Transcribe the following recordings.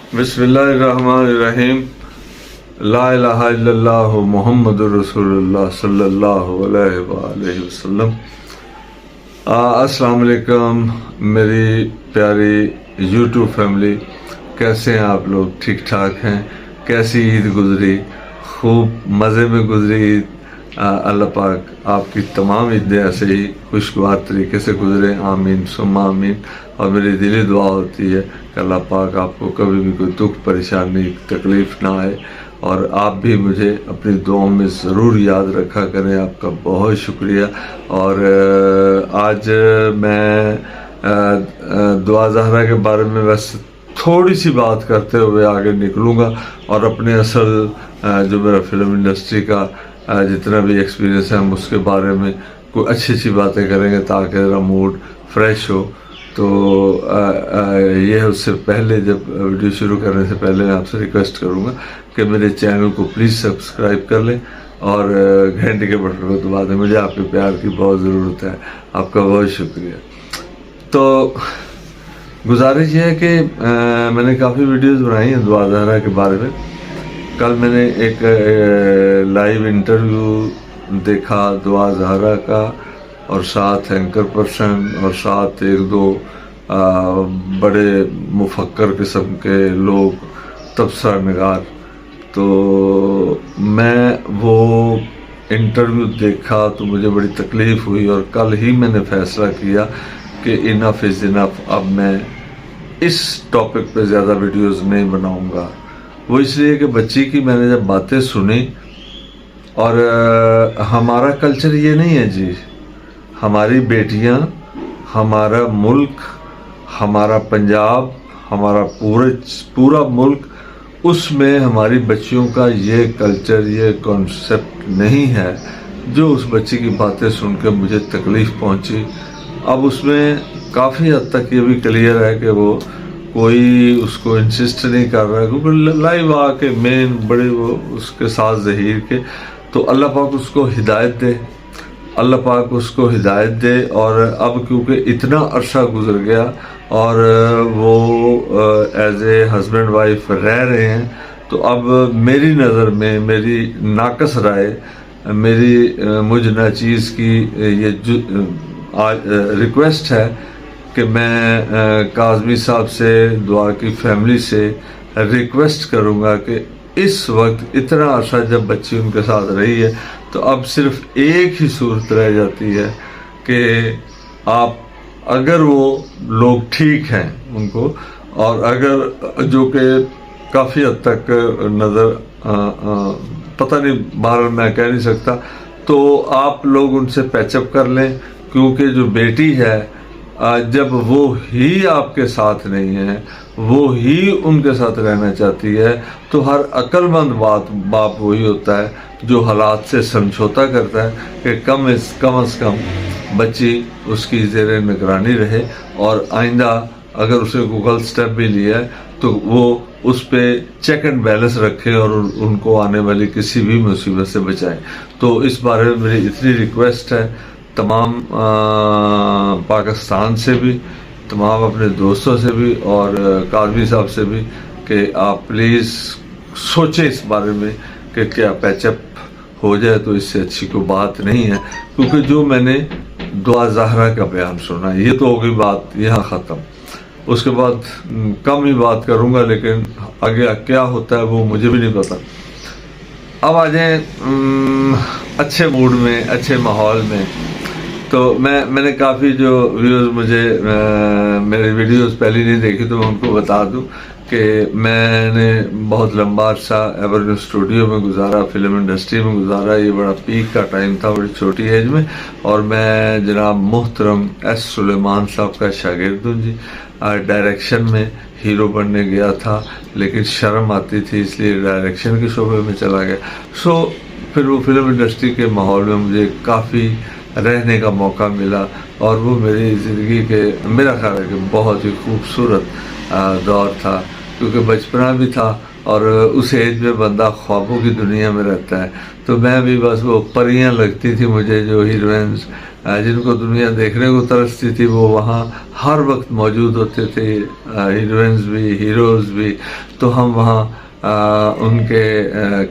बिस्मिल्लाहिर्रहमानिर्रहीम। ला इलाहा इल्लल्लाह मुहम्मदुर रसूलुल्लाह सल्लल्लाहु अलैहि वसल्लम। अस्सलाम वालेकुम मेरी प्यारी यूट्यूब फैमिली, कैसे हैं आप लोग? ठीक ठाक हैं? कैसी ईद गुजरी? खूब मज़े में गुजरी ईद। अल्लाह पाक आपकी तमाम ईदें ऐसे ही खुशगवार तरीके से गुजरे, आमीन सुम्मा आमीन। और मेरी दिली दुआ होती है कि अल्लाह पाक आपको कभी भी कोई दुख परेशानी तकलीफ़ ना आए, और आप भी मुझे अपनी दुआओं में ज़रूर याद रखा करें। आपका बहुत शुक्रिया। और आज मैं दुआ ज़हरा के बारे में वैसे थोड़ी सी बात करते हुए आगे निकलूँगा, और अपने असल जो मेरा फिल्म इंडस्ट्री का जितना भी एक्सपीरियंस है हम उसके बारे में कोई अच्छी अच्छी बातें करेंगे ताकि मेरा मूड फ्रेश हो। तो ये है। उससे पहले जब वीडियो शुरू करने से पहले मैं आपसे रिक्वेस्ट करूँगा कि मेरे चैनल को प्लीज़ सब्सक्राइब कर लें और घंटे के बटन को दबा दें। मुझे आपके प्यार की बहुत ज़रूरत है। आपका बहुत शुक्रिया। तो गुजारिश ये है कि मैंने काफ़ी वीडियोज़ बनाई हैं दुआ ज़हरा के बारे में। कल मैंने एक लाइव इंटरव्यू देखा दुआ ज़हरा का, और साथ एंकर पर्सन और साथ एक दो बड़े मुफक्कर किस्म के लोग, तबसरा निगार। तो मैं वो इंटरव्यू देखा तो मुझे बड़ी तकलीफ़ हुई, और कल ही मैंने फ़ैसला किया कि इनफ इज़ इनफ। अब मैं इस टॉपिक पे ज़्यादा वीडियोज़ नहीं बनाऊँगा। वो इसलिए कि बच्ची की मैंने जब बातें सुनी, और हमारा कल्चर ये नहीं है जी। हमारी बेटियां, हमारा मुल्क, हमारा पंजाब, हमारा पूरा मुल्क, उसमें हमारी बच्चियों का ये कल्चर, ये कॉन्सेप्ट नहीं है। जो उस बच्ची की बातें सुनकर मुझे तकलीफ़ पहुंची। अब उसमें काफ़ी हद तक ये भी क्लियर है कि वो कोई उसको इंसिस्ट नहीं कर रहा है, क्योंकि लाइव आके मेन बड़े वो उसके साथ ज़हीर के। तो अल्लाह पाक उसको हिदायत दे, अल्लाह पाक उसको हिदायत दे। और अब क्योंकि इतना अरसा गुजर गया और वो एज ए हस्बैंड वाइफ रह रहे हैं, तो अब मेरी नज़र में मेरी नाकस राय, मेरी मुझ नाचीज़ की ये रिक्वेस्ट है कि मैं काज़मी साहब से, दुआ की फैमिली से रिक्वेस्ट करूँगा कि इस वक्त इतना अरसा जब बच्ची उनके साथ रही है, तो अब सिर्फ एक ही सूरत रह जाती है कि आप, अगर वो लोग ठीक हैं उनको, और अगर जो कि काफ़ी हद तक नज़र पता नहीं, बाहर मैं कह नहीं सकता, तो आप लोग उनसे पैचअप कर लें। क्योंकि जो बेटी है, जब वो ही आपके साथ नहीं है, वो ही उनके साथ रहना चाहती है, तो हर अक्लमंद बाप वही होता है जो हालात से समझौता करता है कि कम से कम बच्ची उसकी ज़ेरे निगरानी रहे, और आइंदा अगर उसे कोई गलत स्टेप भी लिया है तो वो उस पर चेक एंड बैलेंस रखे और उनको आने वाली किसी भी मुसीबत से बचाएं। तो इस बारे में मेरी इतनी रिक्वेस्ट है तमाम पाकिस्तान से भी, तमाम अपने दोस्तों से भी, और काज़मी साहब से भी, कि आप प्लीज़ सोचें इस बारे में कि क्या पैचअप हो जाए तो इससे अच्छी कोई बात नहीं है। क्योंकि जो मैंने दुआ ज़हरा का बयान सुना, ये तो हो गई बात यहाँ ख़त्म। उसके बाद कम ही बात करूँगा, लेकिन आगे क्या होता है वो मुझे भी नहीं पता। अब आ जाए अच्छे मूड में, अच्छे माहौल में। तो मैंने काफ़ी जो व्यूज़ मुझे मेरे वीडियोस पहले नहीं देखी, तो मैं उनको बता दूं कि मैंने बहुत लंबा अरसा एवरग्रीन स्टूडियो में गुजारा, फिल्म इंडस्ट्री में गुजारा। ये बड़ा पीक का टाइम था, बड़ी छोटी एज में। और मैं जनाब मोहतरम एस सुलेमान साहब का शागिर्द हूँ जी। डायरेक्शन में हीरो बनने गया था, लेकिन शर्म आती थी, इसलिए डायरेक्शन के शोबे में चला गया। फिर वो फिल्म इंडस्ट्री के माहौल में मुझे काफ़ी रहने का मौका मिला, और वो मेरी ज़िंदगी के, मेरा ख्याल है कि बहुत ही खूबसूरत दौर था। क्योंकि बचपना भी था, और उस एज में बंदा ख्वाबों की दुनिया में रहता है। तो मैं भी बस, वो परियां लगती थी मुझे जो हीरोइंस जिनको दुनिया देखने को तरसती थी वो वहाँ हर वक्त मौजूद होते थे, हीरोइंस भी हीरोज़ भी। तो हम वहाँ उनके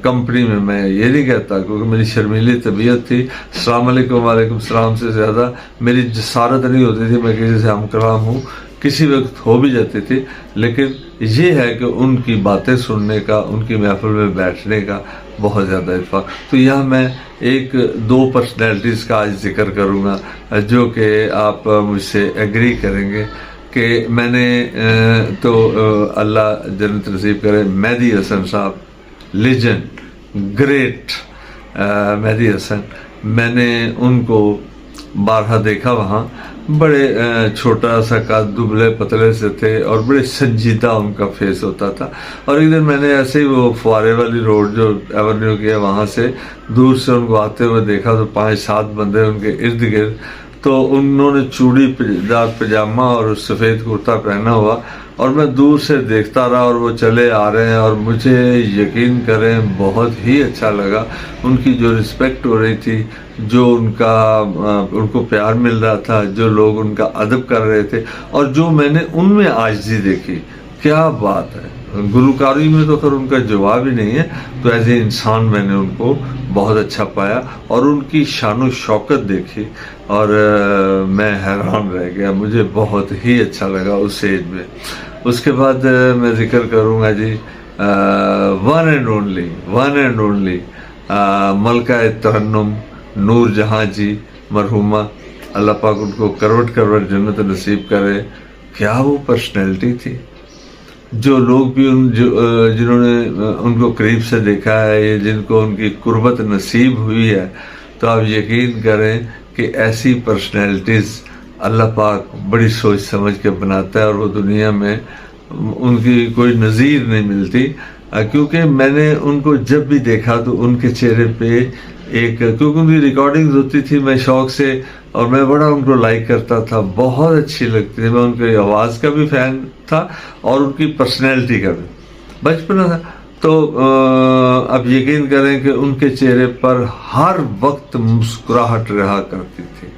कंपनी में, मैं ये नहीं कहता क्योंकि मेरी शर्मीली तबीयत थी, अस्सलाम वालेकुम वालेकुम सलाम से ज़्यादा मेरी जसारत नहीं होती थी, मैं किसी से हम कलाम हूँ, किसी वक्त हो भी जाती थी। लेकिन ये है कि उनकी बातें सुनने का, उनकी महफिल में बैठने का बहुत ज़्यादा इत्फाक। तो यहाँ मैं एक दो पर्सनैलिटीज़ का आज जिक्र करूँगा जो कि आप मुझसे एग्री करेंगे कि मैंने तो अल्लाह जन्नत नसीब करे, मेहदी हसन साहब, लेजेंड, ग्रेट मेहदी हसन, मैंने उनको बारहा देखा वहाँ। बड़े छोटा सा कद, दुबले पतले से थे और बड़े संजीदा उनका फेस होता था। और एक दिन मैंने ऐसे ही वो फुआरे वाली रोड जो एवेन्यू की है वहाँ से दूर से उनको आते हुए देखा, तो 5-7 बंदे उनके इर्द गिर्द। तो उन्होंने चूड़ीदार पजामा और सफ़ेद कुर्ता पहना हुआ, और मैं दूर से देखता रहा और वो चले आ रहे हैं, और मुझे यकीन करें बहुत ही अच्छा लगा। उनकी जो रिस्पेक्ट हो रही थी, जो उनको प्यार मिल रहा था, जो लोग उनका अदब कर रहे थे, और जो मैंने उनमें आजिज़ी देखी, क्या बात है। गुलकारी में तो खैर उनका जवाब ही नहीं है। तो एज ए इंसान मैंने उनको बहुत अच्छा पाया और उनकी शान शौकत देखी, और मैं हैरान रह गया, मुझे बहुत ही अच्छा लगा उस एज में। उसके बाद मैं जिक्र करूँगा जी वन एंड ओनली मलका तरन्नुम नूर जहाँ जी मरहुमा, अल्लाह पाक उनको करवट जन्नत नसीब करे। क्या वो पर्सनैलिटी थी। जो लोग भी जिन्होंने उनको करीब से देखा है, जिनको उनकी कुर्बत नसीब हुई है, तो आप यकीन करें कि ऐसी पर्सनैलिटीज़ अल्लाह पाक बड़ी सोच समझ के बनाता है, और वो दुनिया में उनकी कोई नज़ीर नहीं मिलती। क्योंकि मैंने उनको जब भी देखा तो उनके चेहरे पे क्योंकि उनकी रिकॉर्डिंग्स होती थी, मैं शौक से, और मैं बड़ा उनको लाइक करता था, बहुत अच्छी लगती थी। मैं उनकी आवाज़ का भी फ़ैन था और उनकी पर्सनैलिटी का भी, बचपन था। तो अब यकीन करें कि उनके चेहरे पर हर वक्त मुस्कुराहट रहा करती थी,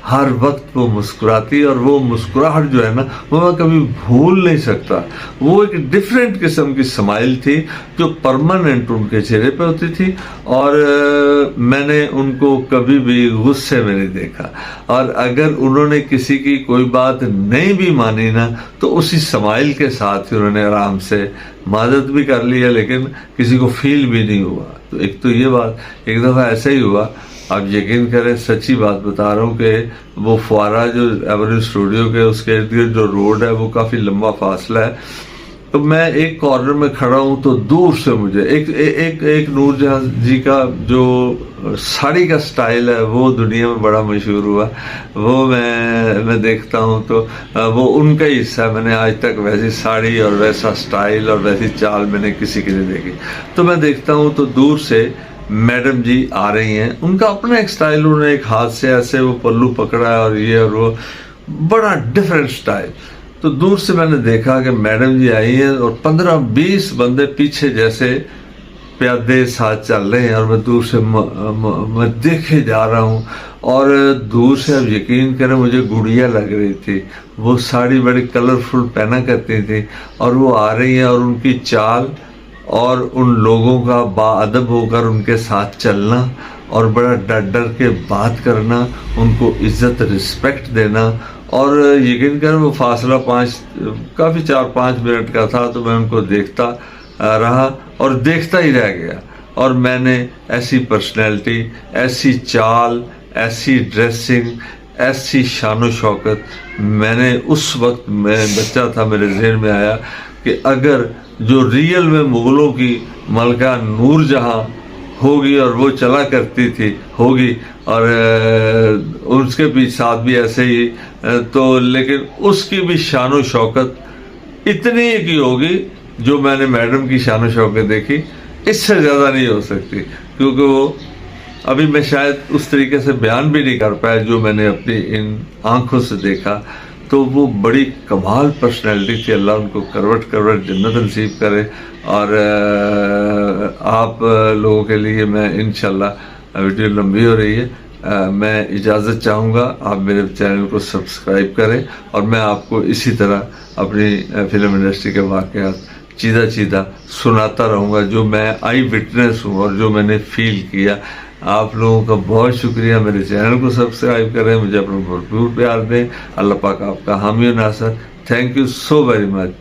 हर वक्त वो मुस्कुराती, और वो मुस्कुराहट जो है ना, वो मैं कभी भूल नहीं सकता। वो एक डिफरेंट किस्म की स्माइल थी जो परमानेंट उनके चेहरे पे होती थी, और मैंने उनको कभी भी गुस्से में नहीं देखा। और अगर उन्होंने किसी की कोई बात नहीं भी मानी ना, तो उसी स्माइल के साथ ही उन्होंने आराम से मादत भी कर लिया, लेकिन किसी को फील भी नहीं हुआ। तो एक तो ये बात, एक दफ़ा ऐसा ही हुआ, आप यकीन करें, सच्ची बात बता रहा हूँ कि वो फुआरा जो एवेन्यू स्टूडियो के उसके इर्द गिर्द जो रोड है वो काफ़ी लंबा फासला है। तो मैं एक कॉर्नर में खड़ा हूँ, तो दूर से मुझे एक नूर जहाँ जी का जो साड़ी का स्टाइल है वो दुनिया में बड़ा मशहूर हुआ। वो मैं देखता हूँ तो वो उनका ही हिस्सा है। मैंने आज तक वैसी साड़ी और वैसा स्टाइल और वैसी चाल मैंने किसी की नहीं देखी। तो मैं देखता हूँ तो दूर से मैडम जी आ रही हैं, उनका अपना एक स्टाइल, उन्होंने एक हाथ से ऐसे वो पल्लू पकड़ा है और ये और वो, बड़ा डिफरेंट स्टाइल। तो दूर से मैंने देखा कि मैडम जी आई हैं और 15-20 बंदे पीछे जैसे प्यादे साथ चल रहे हैं, और मैं दूर से मैं देखे जा रहा हूँ। और दूर से अब यकीन करें मुझे गुड़िया लग रही थी। वो साड़ी बड़ी कलरफुल पहना करती थी, और वो आ रही है, और उनकी चाल और उन लोगों का बाअदब होकर उनके साथ चलना, और बड़ा डर के बात करना, उनको इज्जत रिस्पेक्ट देना। और यकीन करें वो फासला काफ़ी 4-5 मिनट का था। तो मैं उनको देखता रहा और देखता ही रह गया। और मैंने ऐसी पर्सनैलिटी, ऐसी चाल, ऐसी ड्रेसिंग, ऐसी शान शौकत मैंने उस वक्त, मैं बच्चा था, मेरे जहन में आया कि अगर जो रियल में मुग़लों की मलका नूर जहाँ होगी और वो चला करती थी होगी, और उसके भी साथ भी ऐसे ही, तो लेकिन उसकी भी शान शौकत इतनी की होगी जो मैंने मैडम की शान शौकत देखी, इससे ज़्यादा नहीं हो सकती। क्योंकि वो अभी मैं शायद उस तरीके से बयान भी नहीं कर पाया जो मैंने अपनी इन आँखों से देखा। तो वो बड़ी कमाल पर्सनैलिटी थी। अल्लाह उनको करवट जन्नत नसीब करे। और आप लोगों के लिए मैं इंशाल्लाह, वीडियो लंबी हो रही है, میں اجازت چاہوں گا آپ میرے چینل کو سبسکرائب کریں اور میں آپ کو اسی طرح اپنی فلم انڈسٹری کے واقعات چیدہ سناتا رہوں گا جو میں آئی وٹنس ہوں اور جو میں نے فیل کیا. آپ لوگوں کا بہت شکریہ. میرے چینل کو سبسکرائب کریں, مجھے اپنا بھرپور پیار دیں. اللہ پاک آپ کا حامی و ناصر. Thank you so very much.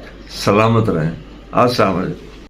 سلامت رہیں. السلام علیکم.